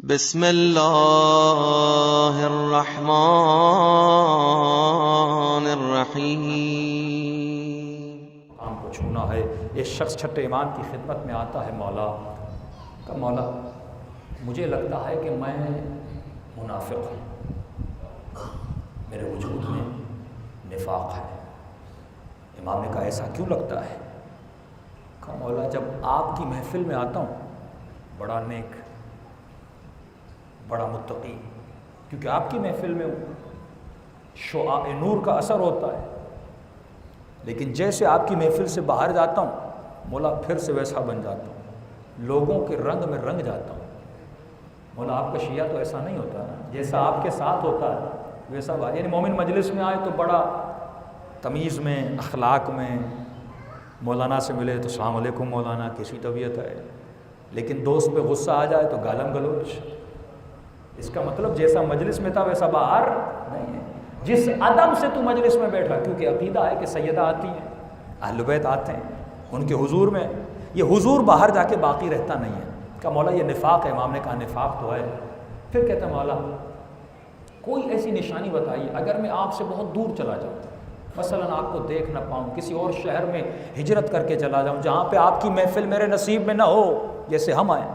بسم اللہ الرحمن الرحیم۔ کام کو چھونا ہے۔ ایک شخص چھٹے ایمان کی خدمت میں آتا ہے، مولا کہ مولا مجھے لگتا ہے کہ میں منافق ہوں، میرے وجود میں نفاق ہے۔ امام نے کہا ایسا کیوں لگتا ہے؟ کہا مولا جب آپ کی محفل میں آتا ہوں بڑا نیک، بڑا متقی، کیونکہ آپ کی محفل میں شعاع نور کا اثر ہوتا ہے، لیکن جیسے آپ کی محفل سے باہر جاتا ہوں مولا پھر سے ویسا بن جاتا ہوں، لوگوں کے رنگ میں رنگ جاتا ہوں۔ مولا آپ کا شیعہ تو ایسا نہیں ہوتا نا، جیسا آپ کے ساتھ ہوتا ہے ویسا بات، یعنی مومن مجلس میں آئے تو بڑا تمیز میں، اخلاق میں، مولانا سے ملے تو السلام علیکم مولانا، کیسی طبیعت ہے، لیکن دوست پہ غصہ آ جائے تو گالم گلوچ۔ اس کا مطلب جیسا مجلس میں تھا ویسا باہر نہیں ہے۔ جس ادب سے تو مجلس میں بیٹھا، کیونکہ عقیدہ ہے کہ سیدہ آتی ہیں، اہل بیت آتے ہیں، ان کے حضور میں یہ حضور باہر جا کے باقی رہتا نہیں ہے۔ کہ مولا یہ نفاق ہے۔ امام نے کہا نفاق تو ہے۔ پھر کہتا مولا کوئی ایسی نشانی بتائیے اگر میں آپ سے بہت دور چلا جاؤں، مثلا آپ کو دیکھ نہ پاؤں، کسی اور شہر میں ہجرت کر کے چلا جاؤں جہاں پہ آپ کی محفل میرے نصیب میں نہ ہو، جیسے ہم آئے،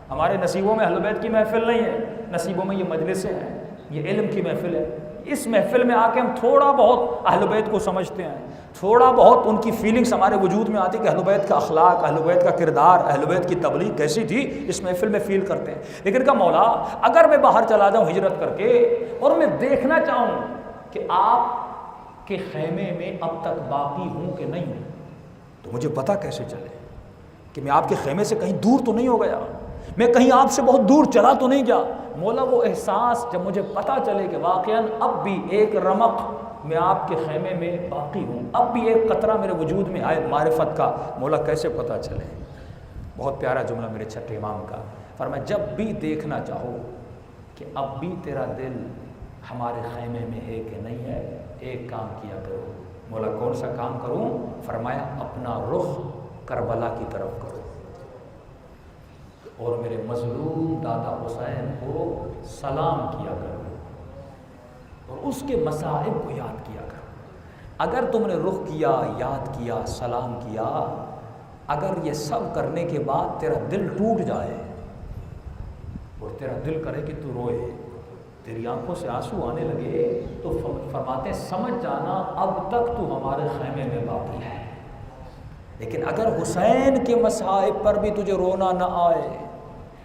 ہمارے نصیبوں میں اہل بیت کی محفل نہیں ہے، نصیبوں میں یہ مجلسیں ہیں، یہ علم کی محفل ہے۔ اس محفل میں آ کے ہم تھوڑا بہت اہل بیت کو سمجھتے ہیں، تھوڑا بہت ان کی فیلنگز ہمارے وجود میں آتی کہ اہل بیت کا اخلاق، اہل بیت کا کردار، اہل بیت کی تبلیغ کیسی تھی، اس محفل میں فیل کرتے ہیں۔ لیکن کہا مولا اگر میں باہر چلا جاؤں ہجرت کر کے اور میں دیکھنا چاہوں کہ آپ کے خیمے میں اب تک باقی ہوں کہ نہیں ہوں، تو مجھے پتہ کیسے چلے کہ میں آپ کے خیمے سے کہیں دور تو نہیں ہو گیا، میں کہیں آپ سے بہت دور چلا تو نہیں گیا؟ مولا وہ احساس جب مجھے پتہ چلے کہ واقعاً اب بھی ایک رمق میں آپ کے خیمے میں باقی ہوں، اب بھی ایک قطرہ میرے وجود میں آئے معرفت کا، مولا کیسے پتہ چلے؟ بہت پیارا جملہ میرے چھٹے امام کا، فرمایا جب بھی دیکھنا چاہو کہ اب بھی تیرا دل ہمارے خیمے میں ہے کہ نہیں ہے، ایک کام کیا کرو۔ مولا کون سا کام کروں؟ فرمایا اپنا رخ کربلا کی طرف کرو اور میرے مظلوم دادا حسین کو سلام کیا کرو اور اس کے مصائب کو یاد کیا کرو۔ اگر تم نے رخ کیا، یاد کیا، سلام کیا، اگر یہ سب کرنے کے بعد تیرا دل ٹوٹ جائے اور تیرا دل کرے کہ تو روئے، تیری آنکھوں سے آنسو آنے لگے، تو فرماتے سمجھ جانا اب تک تو ہمارے خیمے میں باقی ہے۔ لیکن اگر حسین کے مصائب پر بھی تجھے رونا نہ آئے،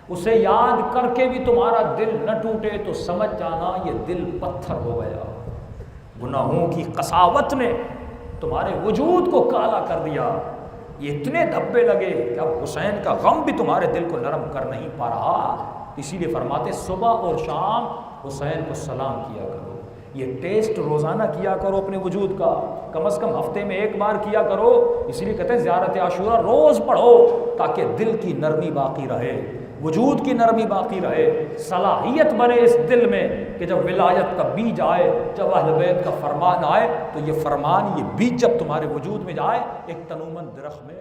اسے یاد کر کے بھی تمہارا دل نہ ٹوٹے، تو سمجھ جانا یہ دل پتھر ہو گیا، گناہوں کی قساوت نے تمہارے وجود کو کالا کر دیا، یہ اتنے دھبے لگے کہ اب حسین کا غم بھی تمہارے دل کو نرم کر نہیں پا رہا۔ اسی لیے فرماتے صبح اور شام حسین کو سلام کیا کرو، یہ ٹیسٹ روزانہ کیا کرو اپنے وجود کا، کم از کم ہفتے میں ایک بار کیا کرو۔ اسی لیے کہتے ہیں زیارت عاشورہ روز پڑھو تاکہ دل کی نرمی باقی رہے، وجود کی نرمی باقی رہے، صلاحیت بنے اس دل میں کہ جب ولایت کا بیج آئے، جب اہل بیت کا فرمان آئے، تو یہ فرمان، یہ بیج جب تمہارے وجود میں جائے ایک تنومند درخت میں